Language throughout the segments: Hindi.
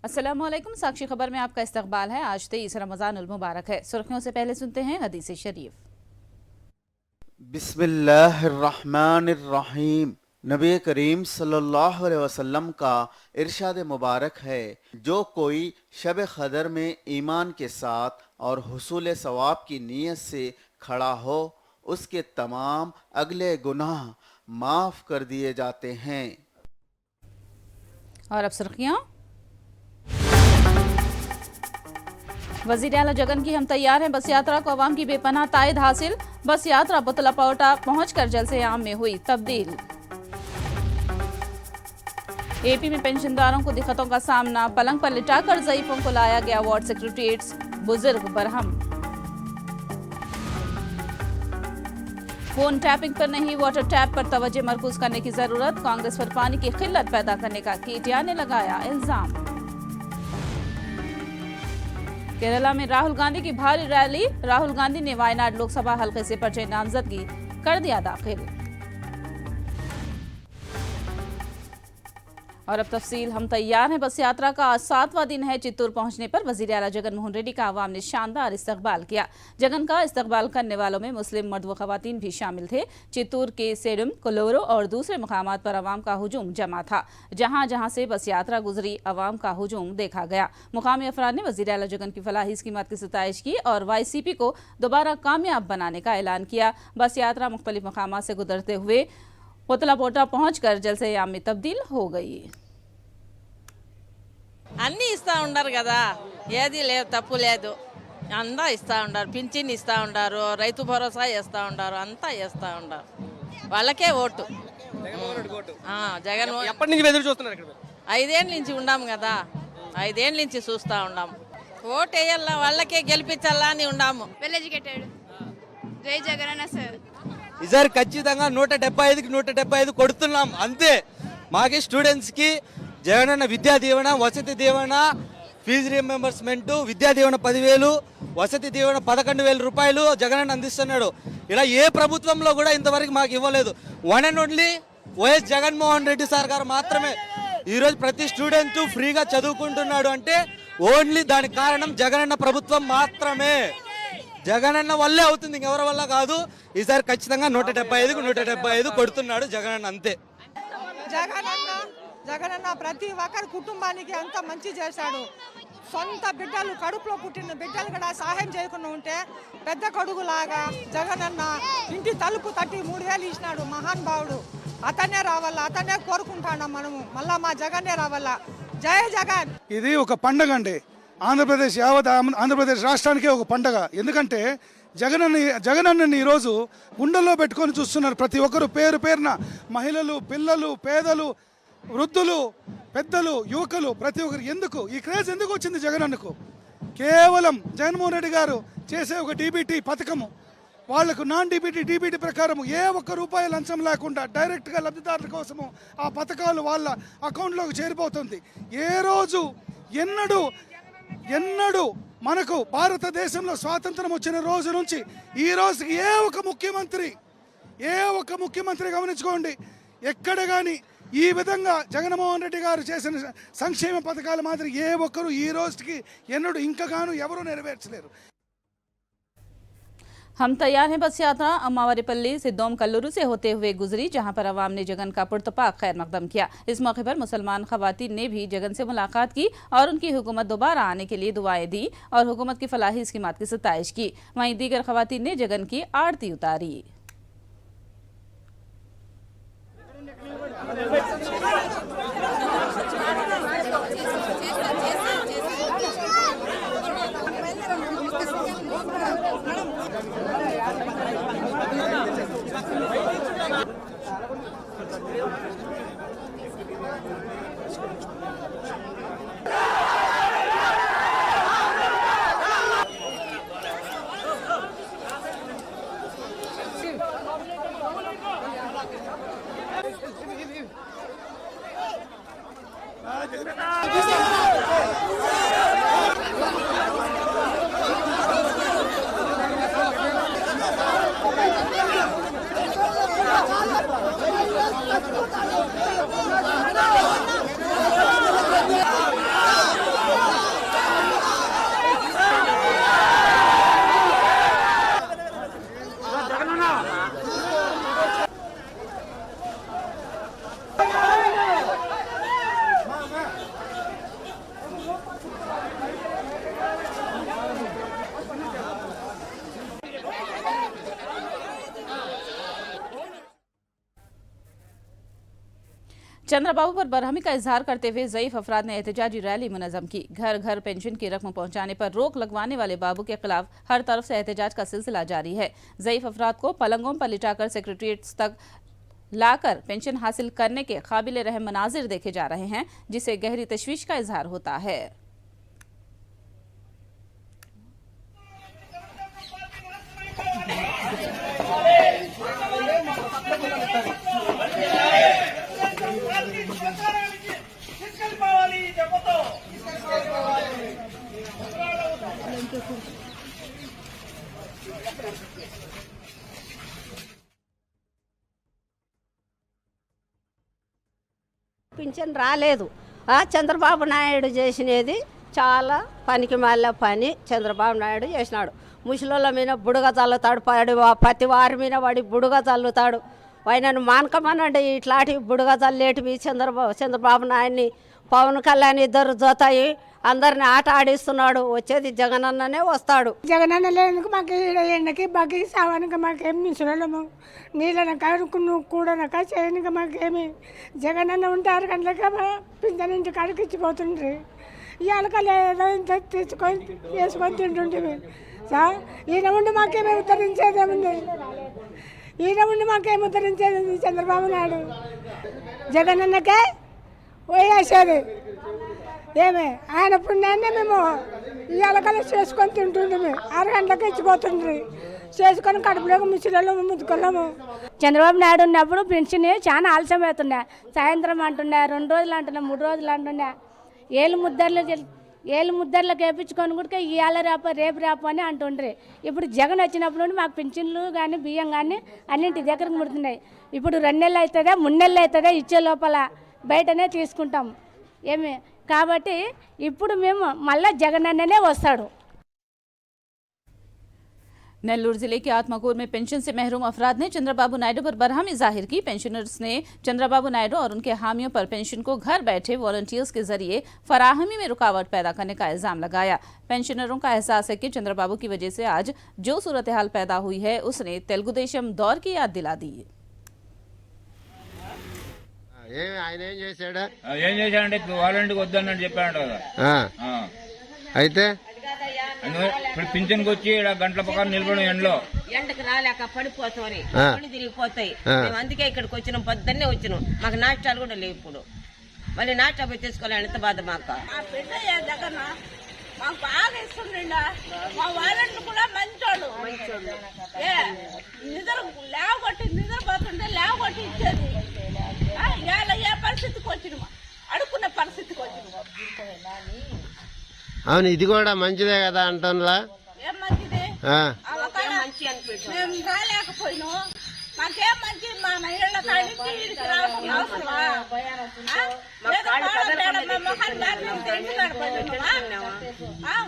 अस्सलामुअलैकुम। साक्षी खबर में आपका इस्तकबाल है। आज 23 रमज़ानुल मुबारक है। सुर्खियों से पहले सुनते हैं हदीस शरीफ। बिस्मिल्लाहिर्रहमानिर्रहीम। नबी करीम सल्लल्लाहु अलैहि वसल्लम का इरशाद मुबारक है, जो कोई शब क़दर में ईमान के साथ और हुसूल सवाब की नीयत से खड़ा हो, उसके तमाम अगले गुनाह माफ़ कर दिए जाते हैं। और अब सुर्खियां। वज़ीर आला जगन की हम तैयार हैं बस यात्रा को अवाम की बेपनाह तायद हासिल। बस यात्रा बुतला पौटा पहुंचकर जलसे आम में हुई तब्दील। एपी में पेंशनदारों को दिक्कतों का सामना, पलंग पर लिटाकर ज़ईफों को लाया गया वार्ड सेक्रेटरीट्स, बुजुर्ग बरहम। फोन टैपिंग पर नहीं, वाटर टैप पर तवज्जो मरकूज करने की जरूरत। कांग्रेस पर पानी की किल्लत पैदा करने का केटीआर ने लगाया इल्जाम। केरला में राहुल गांधी की भारी रैली, राहुल गांधी ने वायनाड लोकसभा हलके से पर्चे नामजदगी कर दिया दाखिल। और अब तफसील। हम तैयार हैं बस यात्रा का आज 7वां दिन है। चित्तूर पहुंचने पर वजीर आला जगन मोहन रेड्डी का आवाम ने शानदार इस्तकबाल किया। जगन का इस्तकबाल करने वालों में मुस्लिम मर्द व खवातीन भी शामिल थे। चित्तूर के सेडम, कोलोरो और दूसरे मकामात पर अवाम का हुजूम जमा था। जहां जहां से बस यात्रा गुजरी, अवाम का हुजूम देखा गया। मुकामी अफराद ने वजीर आला जगन की फलाही स्कीमात की सताइश की और YCP को दोबारा कामयाब बनाने का ऐलान किया। बस यात्रा मुख्तलिफ मकामात से गुजरते हुए पोतला पोटा पहुंचकर जलसे आम में तब्दील हो गई। అన్నీ ఇస్తూ ఉండరు కదా, ఏది లేదు, తప్పు లేదు, అంతా ఇస్తూ ఉంటారు. పింఛన్ ఇస్తూ ఉంటారు, రైతు భరోసా వేస్తూ ఉంటారు, అంతా వేస్తూ ఉంటారు. వాళ్ళకే ఓటు. జగన్ ఎప్పటి నుంచి ఎదురు చూస్తున్నారు? ఇక్కడ 5 ఏళ్ళ నుంచి ఉండాము కదా, 5 ఏళ్ళ నుంచి చూస్తూ ఉన్నాము. ఓటు వేయాల, వాళ్ళకే గెలిపించాలా అని ఉండాము. వెల్ ఎడ్యుకేటెడ్, జై జగన్ సార్. ఈసారి ఖచ్చితంగా 175కి 175 కొడుతున్నాం అంతే. మాకి స్టూడెంట్స్కి జగనన్న విద్యా దీవెన, వసతి దీవెన, ఫీజు రీఎంబర్స్మెంట్, విద్యా దీవెన 10,000, వసతి దీవెన 11,000 రూపాయలు జగనన్న అందిస్తున్నాడు. ఇలా ఏ ప్రభుత్వంలో కూడా ఇంతవరకు మాకు ఇవ్వలేదు. One and only YS Jaganmohan Reddy sir గారు మాత్రమే ఈరోజు ప్రతి స్టూడెంట్ ఫ్రీగా చదువుకుంటున్నాడు అంటే ఓన్లీ దానికి కారణం జగనన్న ప్రభుత్వం మాత్రమే. జగనన్న వల్లే అవుతుంది, ఇంకెవరి వల్ల కాదు. ఈసారి ఖచ్చితంగా 175కు 175 కొడుతున్నాడు జగనన్న అంతే. జగనన్న ప్రతి ఒక్కరి కుటుంబానికి అంత మంచి చేశాడు. సొంత బిడ్డలు, కడుపులో పుట్టిన బిడ్డలు కూడా సహాయం చేయకుండా ఉంటే పెద్ద కొడుకులాగా జగనన్న ఇంటి తలుపు తట్టి 3,000 ఇచ్చినాడు. మహానుభావుడు, అతనే రావాలా, అతనే కోరుకుంటాం మనము. మళ్ళా మా జగన్నే రావాలా. జై జగన్. ఇది ఒక పండగ అండి. ఆంధ్రప్రదేశ్, యావత్ ఆంధ్రప్రదేశ్ రాష్ట్రానికే ఒక పండగ. ఎందుకంటే జగనన్నని ఈరోజు గుండెల్లో పెట్టుకొని చూస్తున్నారు ప్రతి ఒక్కరు, పేరు పేరున. మహిళలు, పిల్లలు, పేదలు, వృద్ధులు, పెద్దలు, యువకులు, ప్రతి ఒక్కరు. ఎందుకు ఈ క్రేజ్ ఎందుకు వచ్చింది జగనన్నకు? కేవలం జగన్మోహన్ రెడ్డి గారు చేసే ఒక DBT పథకము, వాళ్లకు నాన్ DBT ప్రకారం ఏ ఒక్క రూపాయి లంచం లేకుండా డైరెక్ట్గా లబ్ధిదారుల కోసము ఆ పథకాలు వాళ్ళ అకౌంట్లోకి చేరిపోతుంది. ఏ రోజు ఎన్నడూ మనకు భారతదేశంలో స్వాతంత్రం వచ్చిన రోజు నుంచి ఈ రోజుకి ఏ ఒక్క ముఖ్యమంత్రి గమనించుకోండి, ఎక్కడ కానీ ఈ విధంగా జగన్మోహన్ రెడ్డి గారు చేసిన సంక్షేమ పథకాల మాదిరి ఏ ఒక్కరు ఈ రోజుకి ఎన్నడూ ఇంకగాను ఎవరూ నెరవేర్చలేరు। हम तैयार हैं बस यात्रा अम्मावारीपल्ली सिद्धोम कल्लूरू से होते हुए गुजरी, जहां पर अवाम ने जगन का पुरतपाक खैर मकदम किया। इस मौके पर मुसलमान खवातीन ने भी जगन से मुलाकात की और उनकी हुकूमत दोबारा आने के लिए दुआएं दी और हुकूमत की फलाही स्कीमात की सताइश की। वहीं दीगर खवातीन ने जगन की आरती उतारी। चंद्रबाबू पर बरहमी का इजहार करते हुए ज़ईफ अफराद ने एहतजाजी रैली मुनज़्ज़म की। घर घर पेंशन की रकम पहुंचाने पर रोक लगवाने वाले बाबू के खिलाफ हर तरफ से एहतजाज का सिलसिला जारी है। ज़ईफ अफराद को पलंगों पर लिटाकर सेक्रेटरीट तक लाकर पेंशन हासिल करने के काबिल रहम मनाजिर देखे जा रहे हैं, जिसे गहरी तशवीश का इजहार होता है। పింఛన్ రాలేదు. చంద్రబాబు నాయుడు చేసినది చాలా పనికి మాల పని చంద్రబాబు నాయుడు చేసినాడు. ముసలోళ్ళ మీద బుడగ చల్లుతాడు, ప్రతి వారి మీద వాడి బుడగ చల్లుతాడు. ఆయనను మానకమనండి ఇట్లాంటి బుడగ చల్లేటివి చంద్రబాబు నాయుడిని పవన్ కళ్యాణ్ ఇద్దరు జోతాయి అందరిని ఆట ఆడిస్తున్నాడు. వచ్చేది జగనన్ననే వస్తాడు. జగనన్న లేనికి మాకు ఎండకి బగ్గి సావానికి మాకేం మిసులము నీళ్ళనక కూడనక చేయనిక మాకేమి జగనన్న ఉంటే 6 గంటలకి పింఛన్ ఇంటి కాడికి ఇచ్చిపోతుండ్రి. ఇవాళ ఏదో ఇంత తెచ్చుకొని వేసుకొని తింటుంటివి. ఈయన ఉండి మాకేమీ ఉద్ధరించేదేముంది? ఈయన ఉండి మాకేమి ఉద్ధరించేది? చంద్రబాబు నాయుడు జగనన్నకే వేసేది ఏమే ఆయన పుణ్యాన్ని మేము ఇవాళ చేసుకొని తింటుండే 6 గంటలకు ఇచ్చిపోతుండ్రి. చేసుకొని కడుపులోకి ముచ్చిలో ముద్దుకున్నాము. చంద్రబాబు నాయుడు ఉన్నప్పుడు పెన్షన్ చాలా ఆలస్యం అవుతుండే. సాయంత్రం అంటుండే, 2 రోజులు అంటున్నా, 3 రోజులు అంటుండే. ఏళ్ళు ముద్దర్లకు వేయించుకొని కూడా ఇవాళ రేపు రేపు అని అంటుండ్రి. ఇప్పుడు జగన్ వచ్చినప్పుడు నుండి మాకు పెన్షన్లు కానీ బియ్యం కానీ అన్నింటి దగ్గరకు ముడుతున్నాయి. ఇప్పుడు 2 నెలలు అవుతుందా 3 నెలలు అవుతుందా ఇచ్చే లోపల బయటనే తీసుకుంటాం ఏమి. కాబట్టి ఇప్పుడు మేము మళ్ళా జగన్ అన్ననే వస్తాడు. नेल्लूर जिले के आत्माकूर में पेंशन से महरूम अफराद ने चंद्रबाबू नायडू पर बरहमी जाहिर की। पेंशनर्स ने चंद्रबाबू नायडू और उनके हामियों पर पेंशन को घर बैठे वॉलंटियर्स के जरिए फराहमी में रुकावट पैदा करने का इल्जाम लगाया। पेंशनरों का एहसास है कि चंद्रबाबू की वजह से आज जो सूरत हाल पैदा हुई है उसने तेलुगुदेशम दौर की याद दिला दी। ఆయన ఏం చేశాడా? ఏం చేశాడంటే వాలంటీర్కి వద్దన్నట్టు చెప్పాడు కదా. అయితే ఇప్పుడు పింఛన్కి వచ్చి ఇక్కడ గంటల ప్రకారం నిలబడి ఎండకు రాలేక పడిపోతామని పళ్ళు తిరిగిపోతాయి. మేము అందుకే ఇక్కడికి వచ్చినాం, పొద్దున్నే వచ్చినాం. మాకు నాష్టాలు కూడా లేవు. ఇప్పుడు మళ్ళీ నాష్టా పోయి తీసుకోవాలి. ఎంత బాధ మాకు. మాకు బాగా ఇస్తుండ. మా వాలంటీర్ కూడా మంచోడు. నిద్రపోతుంటే లేవగొట్టి ఇచ్చేది. ఏ పరిస్థితికి వచ్చిన అడుక్కున్న పరిస్థితికి వచ్చిన. అవును, ఇది కూడా మంచిదే కదా అంటున్నా. ఏం మంచిది? మేము రాలేకపోయినా మాకేం మంచి. మా మహిళల కాడికి రావాల్సిన అవసరమా?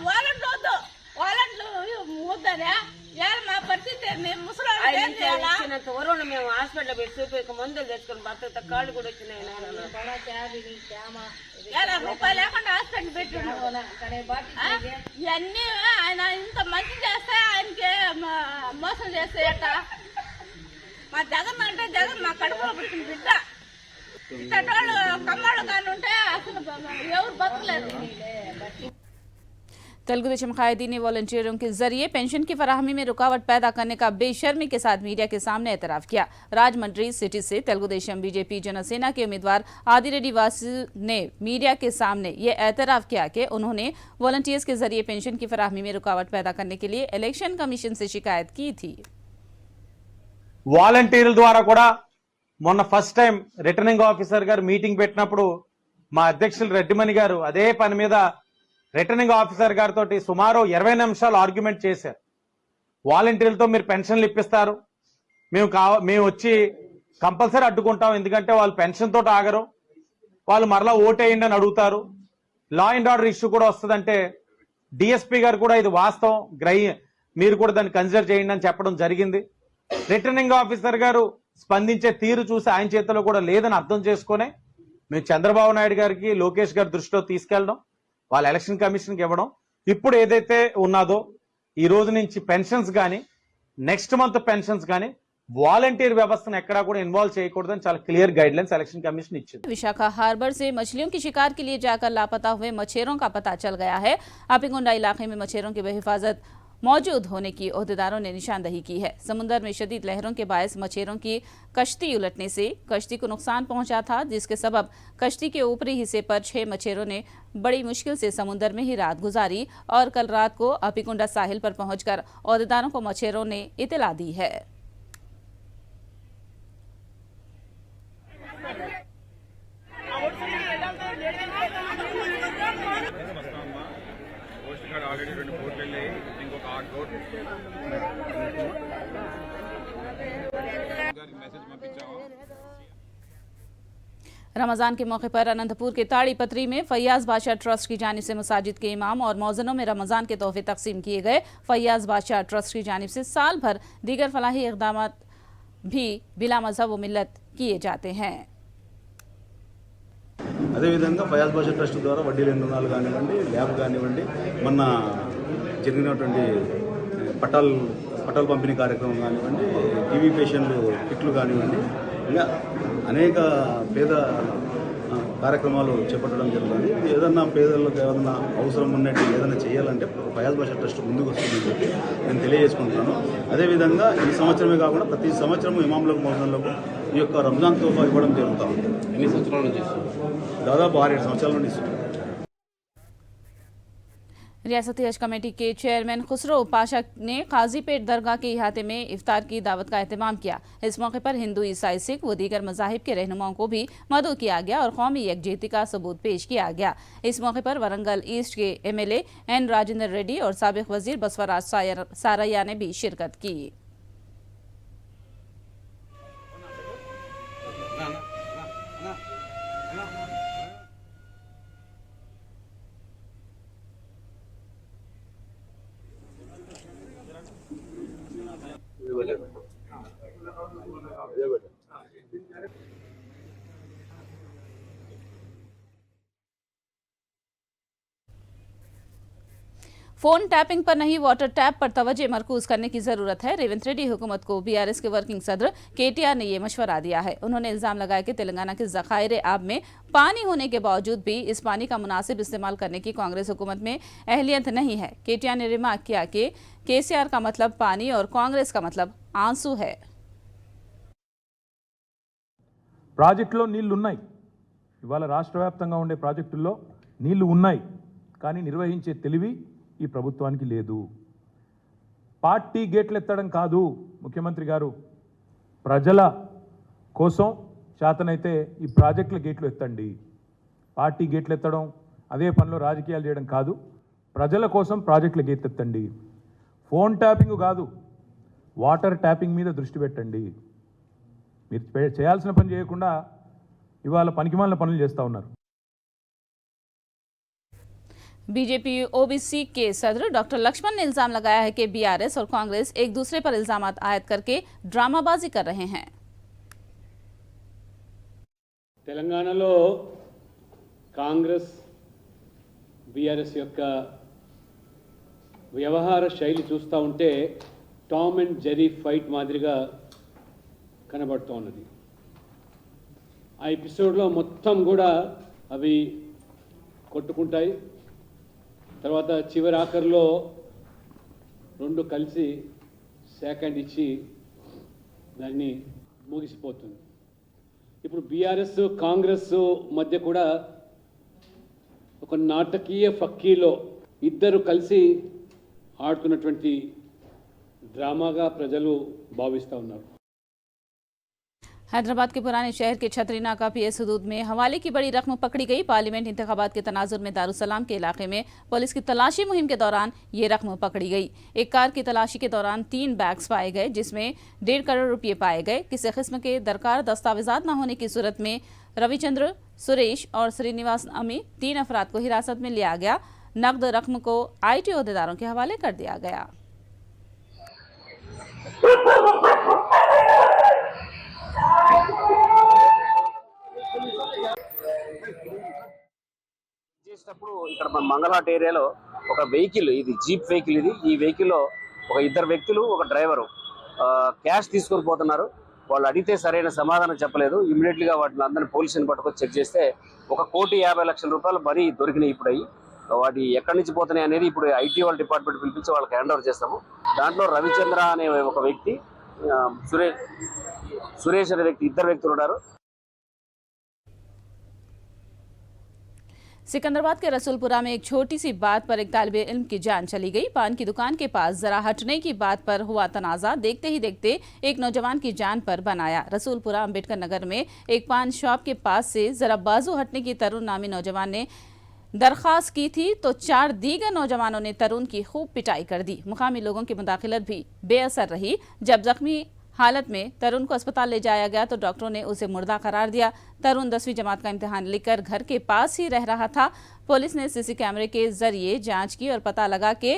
వాలంటీర్ వద్దు, వాలంటీర్లు వద్దనే మా పరిస్థితి. వరుణ మేము హాస్పిటల్ పోయి చూపి మందులు తెచ్చుకుని భర్త కాళ్ళు కూడా వచ్చినాయి. రూపాయలు లేకుండా హాస్పిటల్ పెట్టున్నాం. ఇవన్నీ ఆయన ఇంత మంచి చేస్తే ఆయనకి మోసం చేస్తే ఎట్ట? మా జగన్ అంటే జగన్ మా కడుపులో పుట్టిన బిడ్డ. ఇట్టోళ్ళు కమ్మోళ్ళు కానీ ఉంటే అసలు ఎవరు బతకలేదు. तेलुगुदेशम कायदीन ने वॉलंटियरों के जरिए पेंशन की फराहमी में रुकावट पैदा करने का बेशर्मी के साथ मीडिया के सामने एतराफ किया। राजमंड्री सिटी से तेलुगुदेशम बीजेपी जनसेना के उम्मीदवार आदिरेड्डी वासु ने मीडिया के सामने ये एतराफ किया कि उन्होंने वॉलंटियर्स के जरिए पेंशन की फराहमी में रुकावट पैदा करने के लिए इलेक्शन कमीशन से शिकायत की थी। వాలంటీర్ల ద్వారా కూడా మొన్న ఫస్ట్ టైం రిటర్నింగ్ ఆఫీసర్ గారు మీటింగ్ పెట్టినప్పుడు మా అధ్యక్షులు రెడ్డిమణి గారు అదే పని మీద రిటర్నింగ్ ఆఫీసర్ గారితో సుమారు 20 నిమిషాలు ఆర్గ్యుమెంట్ చేశారు. వాలంటీర్లతో మీరు పెన్షన్లు ఇప్పిస్తారు, మేము వచ్చి కంపల్సరీ అడ్డుకుంటాం, ఎందుకంటే వాళ్ళు పెన్షన్ తోటి ఆగరు, వాళ్ళు మరలా ఓటేయండి అని అడుగుతారు, లా అండ్ ఆర్డర్ ఇష్యూ కూడా వస్తుందంటే డిఎస్పీ గారు కూడా ఇది వాస్తవం, మీరు కూడా దాన్ని కన్సిడర్ చేయండి అని చెప్పడం జరిగింది. రిటర్నింగ్ ఆఫీసర్ గారు స్పందించే తీరు చూసి ఆయన చేతిలో కూడా లేదని అర్థం చేసుకునే మేము చంద్రబాబు నాయుడు గారికి లోకేష్ గారి దృష్టిలో తీసుకెళ్ళడం, వాళ్ళ ఎలక్షన్ కమిషన్కి ఇవ్వడం. ఇప్పుడు ఏదైతే ఉన్నదో ఈ రోజు నుంచి పెన్షన్స్ కానీ నెక్స్ట్ మంత్ పెన్షన్స్ కానీ వాలంటీర్ వ్యవస్థను ఎక్కడా కూడా ఇన్వాల్వ్ చేయకూడదని చాలా క్లియర్ గైడ్లైన్స్ ఎలక్షన్ కమిషన్ ఇచ్చింది. विशाखा हार्बर से मछलियों की शिकार के लिए जाकर लापता हुए मछेरों का पता चल गया है। अपिकुंडा इलाके में मछेरों की बेहिफाजत मौजूद होने की ओहदेदारों ने निशानदही की है। समुद्र में शदीद लहरों के बायस मछेरों की कश्ती उलटने से कश्ती को नुकसान पहुंचा था, जिसके सबब कश्ती के ऊपरी हिस्से पर 6 मछेरों ने बड़ी मुश्किल से समुद्र में ही रात गुजारी और कल रात को अपिकुंडा साहिल पर पहुंचकर ओहदेदारों को मछेरों ने इतला दी है। रमजान के मौके पर अनंतपुर के ताड़ी पत्री में फैयाज बादशाह ट्रस्ट की जानिब से मसाजिद के इमाम और मौज़िनों में रमजान के तोहफे तकसीम किए गए। फैयाज बादशाह ट्रस्ट की जानिब से साल भर दीगर फलाही इक़दाम भी बिला मज़हब व मिल्लत किए जाते हैं। అదేవిధంగా ఫయాజ్ బాషా ట్రస్ట్ ద్వారా వడ్డీ లేని రుణాలు కానివ్వండి, ల్యాబ్ కానివ్వండి, మొన్న జరిగినటువంటి పట్టాలు పంపిణీ కార్యక్రమం కానివ్వండి, టీవీ పేషెంట్లు కిట్లు కానివ్వండి, ఇంకా అనేక పేద కార్యక్రమాలు చేపట్టడం జరుగుతుంది. ఏదన్నా పేదలకు ఏదన్నా అవసరం ఉన్నట్టు ఏదైనా చేయాలంటే ఫయాజ్ బాషా ట్రస్ట్ ముందుకు వస్తుందని చెప్పి నేను తెలియజేసుకుంటున్నాను. అదేవిధంగా ఈ సంవత్సరమే కాకుండా ప్రతి సంవత్సరం ఇమాంలకు మౌజన్లకు ఈ యొక్క రంజాన్ తోఫా ఇవ్వడం జరుగుతూ ఉంది. ఎన్ని సంవత్సరాల నుంచి దాదాపు 6-7 సంవత్సరాల నుండి ఇస్తున్నాం. रियासती हज कमेटी के चेयरमैन खुसरो पाशा ने काजीपेट दरगाह के इहाते में इफ्तार की दावत का एहतमाम किया। इस मौके पर हिंदू, ईसाई, सिख व दीगर मज़ाहिब के रहनुमाओं को भी मदऊ किया गया और कौमी यकजहती का सबूत पेश किया गया। इस मौके पर वरंगल ईस्ट के MLA N राजेंद्र रेड्डी और साबिक वजीर बसवराज सारैया ने भी शिरकत की। फोन टैपिंग पर नहीं, वाटर टैप पर तवज्जो मरकूज करने की जरूरत है। रेवंत रेड्डी हुकूमत को BRS के वर्किंग सदर KTR ने ये मशवरा दिया है। उन्होंने इल्जाम लगाया कि तेलंगाना के ज़खायर आब में पानी होने के बावजूद भी इस पानी का मुनासिब इस्तेमाल करने की कांग्रेस हुकूमत में अहलियत नहीं है। KTR ने रिमार्क किया कि KCR का मतलब पानी और कांग्रेस का मतलब आंसू है। ప్రాజెక్టులో నీళ్లు ఉన్నాయి. ఇవాళ రాష్ట్ర వ్యాప్తంగా ఉండే ప్రాజెక్టుల్లో నీళ్లు ఉన్నాయి, కానీ నిర్వహించే తెలివి ఈ ప్రభుత్వానికి లేదు. పార్టీ గేట్లు ఎత్తడం కాదు ముఖ్యమంత్రి గారు, ప్రజల కోసం చేతనైతే ఈ ప్రాజెక్టుల గేట్లు ఎత్తండి. పార్టీ గేట్లు ఎత్తడం, అదే పనిలో రాజకీయాలు చేయడం కాదు. ప్రజల కోసం ప్రాజెక్టుల గేట్లు ఎత్తండి. ఫోన్ ట్యాపింగ్ కాదు, వాటర్ ట్యాపింగ్ మీద దృష్టి పెట్టండి. మీరు చేయాల్సిన పని చేయకుండా ఇవాళ పనికిమాలిన పనులు చేస్తూ ఉన్నారు. बीजेपी OBC के सदर डॉक्टर लक्ष्मण ने इल्जाम लगाया है कि BRS और कांग्रेस एक दूसरे पर इल्जामात आयद करके ड्रामाबाजी कर रहे हैं। తెలంగాణలో కాంగ్రెస్ BRS యొక్క వ్యవహార శైలి చూస్తూ ఉంటే టామ్ అండ్ జెర్రీ ఫైట్ మాదిరిగా కనబడుతూ ఉన్నది. ఆ ఎపిసోడ్లో మొత్తం కూడా అవి కొట్టుకుంటాయి. తర్వాత చివరి ఆఖరిలో రెండు కలిసి సెకండ్ ఇచ్చి దాన్ని ముగిసిపోతుంది. ఇప్పుడు BRS కాంగ్రెస్ మధ్య కూడా ఒక నాటకీయ ఫక్కీలో ఇద్దరు కలిసి ఆడుతున్నటువంటి డ్రామాగా ప్రజలు భావిస్తూ ఉన్నారు. हैदराबाद के पुराने शहर के छतरीनाका PS हदूद में हवाले की बड़ी रकम पकड़ी गई। पार्लियामेंट इंतखाबात के तनाजुर में दारुसलाम के इलाके में पुलिस की तलाशी मुहिम के दौरान ये रकम पकड़ी गई। एक कार की तलाशी के दौरान 3 बैग्स पाए गए, जिसमें 1.5 करोड़ रुपये पाए गए। किसी किस्म के दरकार दस्तावेजात न होने की सूरत में रविचंद्र, सुरेश और श्रीनिवास अमी 3 अफराद को हिरासत में लिया गया। नकद रकम को IT अहदेदारों के हवाले कर दिया गया। చేసినప్పుడు ఇక్కడ మన మంగళహాట్ ఏరియాలో ఒక వెహికల్, ఇది జీప్ వెహికల్, ఈ వెహికల్లో ఒక 2 వ్యక్తులు, ఒక డ్రైవరు క్యాష్ తీసుకొని పోతున్నారు. వాళ్ళు అడిగితే సరైన సమాధానం చెప్పలేదు. ఇమీడియట్గా వాటిని అందరినీ పోలీసుని పట్టుకొని చెక్ చేస్తే 1,50,00,000 రూపాయలు మరీ దొరికినాయి. ఇప్పుడు అయ్యి వాటి ఎక్కడి నుంచి పోతున్నాయి అనేది ఇప్పుడు ఐటీ వాళ్ళ డిపార్ట్మెంట్ పిలిపించి వాళ్ళకి హ్యాండ్ ఓవర్ చేస్తాము. దాంట్లో రవిచంద్ర అనే ఒక వ్యక్తి, సురేష్ అనే వ్యక్తి, ఇద్దరు వ్యక్తులు ఉన్నారు. सिकंदराबाद के रसूलपुरा में एक छोटी सी बात पर एक तालिबे इल्म की जान चली गई। पान की दुकान के पास जरा हटने की बात पर हुआ तनाजा। देखते ही देखते एक नौजवान की जान पर बनाया। रसूलपुरा अंबेडकर नगर में एक पान शॉप के पास से जरा बाजू हटने की तरुण नामी नौजवान ने दरखास्त की थी तो 4 दीगर नौजवानों ने तरुण की खूब पिटाई कर दी। मुकामी लोगों की मुदाखलत भी बेअसर रही। जब जख्मी हालत में तरुण को अस्पताल ले जाया गया तो डॉक्टरों ने उसे मुर्दा करार दिया। तरुण 10वीं जमात का इम्तिहान लिखकर घर के पास ही रह रहा था। पुलिस ने सीसी कैमरे के जरिए जांच की और पता लगा कि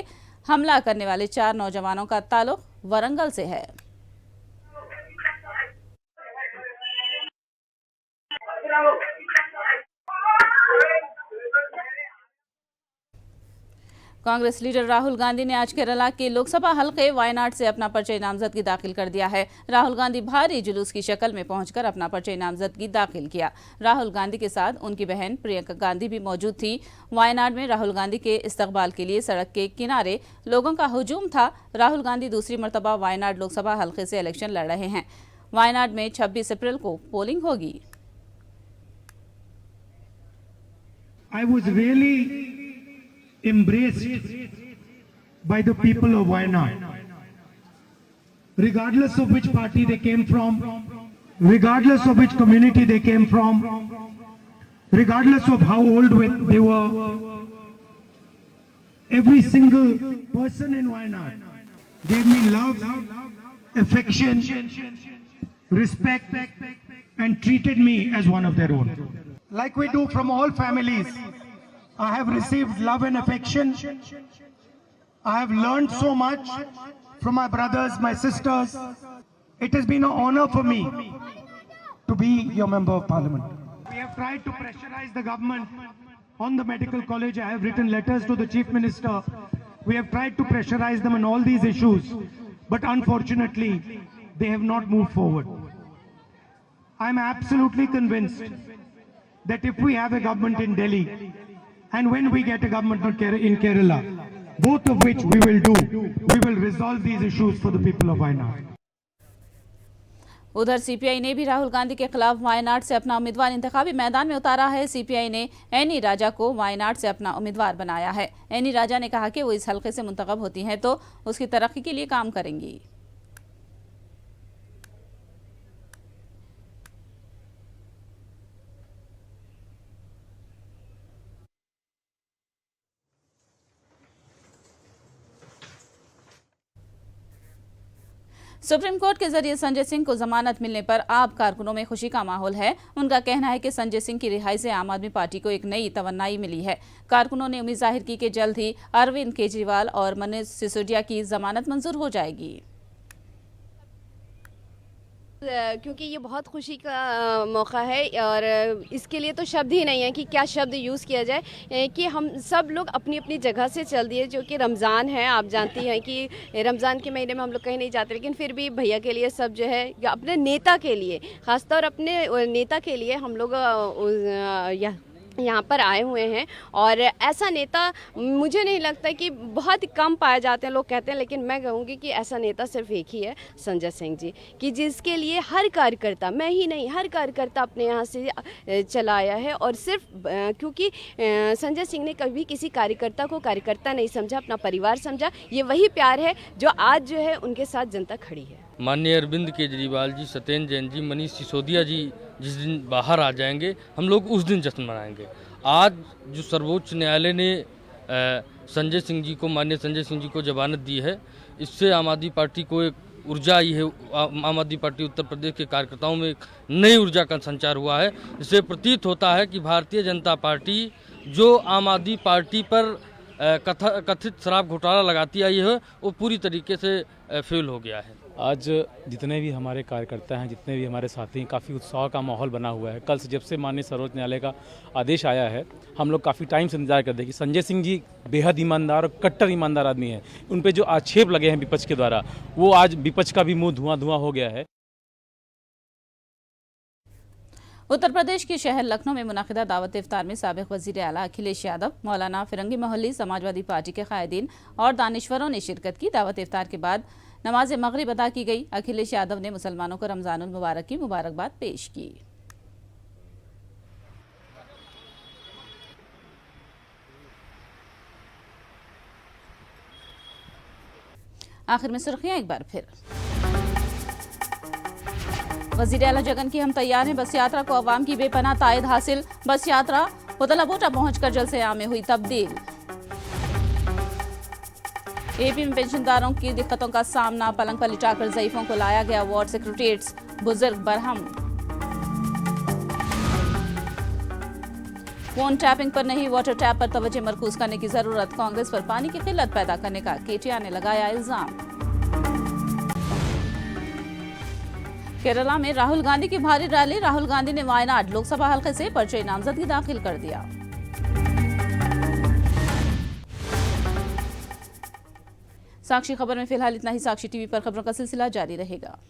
हमला करने वाले 4 नौजवानों का ताल्लुक वरंगल से है। कांग्रेस लीडर राहुल गांधी ने आज केरला के लोकसभा हलके वायनाड से अपना पर्चे नामजदगी दाखिल कर दिया है। राहुल गांधी भारी जुलूस की शक्ल में पहुंचकर अपना पर्चे नामजदगी दाखिल किया। राहुल गांधी के साथ उनकी बहन प्रियंका गांधी भी मौजूद थी। वायनाड में राहुल गांधी के इस्तकबाल के लिए सड़क के किनारे लोगों का हुजूम था। राहुल गांधी दूसरी मरतबा वायनाड लोकसभा हलके से इलेक्शन लड़ रहे हैं। वायनाड में 26 अप्रैल को पोलिंग होगी। I was really embraced by the people of Wayanad, regardless of which party they came from, regardless of which community they came from, regardless of how old they were. Every single person in Wayanad gave me love, affection, respect, and treated me as one of their own. Like we do from all families, I have received love and affection. I have learned so much from my brothers, my sisters. It has been an honor for me to be your member of parliament. We have tried to pressurize the government on the medical college. I have written letters to the chief minister. We have tried to pressurize them on all these issues, but unfortunately, they have not moved forward. I am absolutely convinced that if we have a government in Delhi, and when we get a government in Kerala, both of which we will do, we will resolve these issues for the people of Wayanad. उधर सीपीआई ने भी राहुल गांधी के खिलाफ वायनाड से अपना उम्मीदवार इंतखाबी मैदान में उतारा है। सीपीआई ने एनी राजा को वायनाड से अपना उम्मीदवार बनाया है। एनी राजा ने कहा कि वो इस हलके से मुंतखब होती हैं तो उसकी तरक्की के लिए काम करेंगी। सुप्रीम कोर्ट के जरिए संजय सिंह को जमानत मिलने पर आप कारकुनों में खुशी का माहौल है। उनका कहना है कि संजय सिंह की रिहाई से आम आदमी पार्टी को एक नई तवन्नाई मिली है। कारकुनों ने उम्मीद जाहिर की कि जल्द ही अरविंद केजरीवाल और मनीष सिसोदिया की जमानत मंजूर हो जाएगी। क्योंकि ये बहुत खुशी का मौका है और इसके लिए तो शब्द ही नहीं है कि क्या शब्द यूज़ किया जाए कि हम सब लोग अपनी अपनी जगह से चल दिए। जो कि रमज़ान है, आप जानती हैं कि रमज़ान के महीने में हम लोग कहीं नहीं जाते, लेकिन फिर भी भैया के लिए सब जो है या अपने नेता के लिए, ख़ासतौर अपने नेता के लिए हम लोग यहाँ पर आए हुए हैं। और ऐसा नेता मुझे नहीं लगता कि बहुत कम पाए जाते हैं। लोग कहते हैं, लेकिन मैं कहूँगी कि ऐसा नेता सिर्फ एक ही है, संजय सिंह जी, कि जिसके लिए हर कार्यकर्ता, मैं ही नहीं, हर कार्यकर्ता अपने यहाँ से चला आया है। और सिर्फ क्योंकि संजय सिंह ने कभी किसी कार्यकर्ता को कार्यकर्ता नहीं समझा, अपना परिवार समझा। ये वही प्यार है जो आज जो है उनके साथ जनता खड़ी है। माननीय अरविंद केजरीवाल जी, सत्येंद्र जैन जी, मनीष सिसोदिया जी जिस दिन बाहर आ जाएंगे, हम लोग उस दिन जश्न मनाएंगे। आज जो सर्वोच्च न्यायालय ने संजय सिंह जी को, माननीय संजय सिंह जी को जमानत दी है, इससे आम आदमी पार्टी को एक ऊर्जा आई है। आम आदमी पार्टी उत्तर प्रदेश के कार्यकर्ताओं में एक नई ऊर्जा का संचार हुआ है। इससे प्रतीत होता है कि भारतीय जनता पार्टी जो आम आदमी पार्टी पर कथित शराब घोटाला लगाती आई है, वो पूरी तरीके से फेल हो गया है। आज जितने भी हमारे कार्यकर्ता हैं, जितने भी हमारे साथी हैं, काफ़ी उत्साह का माहौल बना हुआ है। कल से जब से माननीय सर्वोच्च न्यायालय का आदेश आया है, हम लोग काफ़ी टाइम से इंतजार करते हैं कि संजय सिंह जी बेहद ईमानदार और कट्टर ईमानदार आदमी हैं। उन पे जो आक्षेप लगे हैं विपक्ष के द्वारा, वो आज विपक्ष का भी मुंह धुआं धुआं हो गया है। उत्तर प्रदेश के शहर लखनऊ में मुनाकिदा दावत इफ्तार में साबिक वजीर आला अखिलेश यादव, मौलाना फिरंगी मोहल्ली, समाजवादी पार्टी के कायदीन और दानिश्वरों ने शिरकत की। दावत इफ्तार के बाद नमाज मगरिब अदा की गई। अखिलेश यादव ने मुसलमानों को रमजानुल मुबारक की मुबारकबाद पेश की। आखिर में सुर्खियां एक बार फिर। वजीर आला जगन की हम तैयार हैं बस यात्रा को अवाम की बेपनाह तायद हासिल। बस यात्रा पुतलाबोटा पहुंचकर जलसे-आम में हुई तब्दील। एपी में पेंशनदारों की दिक्कतों का सामना, पलंग पर लिटाकर ज़ईफों को लाया गया वार्ड सेक्रेटरीट्स, बुजुर्ग बरहम। फोन टैपिंग पर नहीं, वाटर टैप पर तवज्जो मरकूज करने की जरूरत। कांग्रेस पर पानी की किल्लत पैदा करने का केटीआर ने लगाया इल्जाम। केरला में राहुल गांधी की भारी रैली। राहुल गांधी ने वायनाड लोकसभा हल्के से पर्चे नामजदगी दाखिल कर दिया। साक्षी खबर में फिलहाल इतना ही। साक्षी टीवी पर खबरों का सिलसिला जारी रहेगा।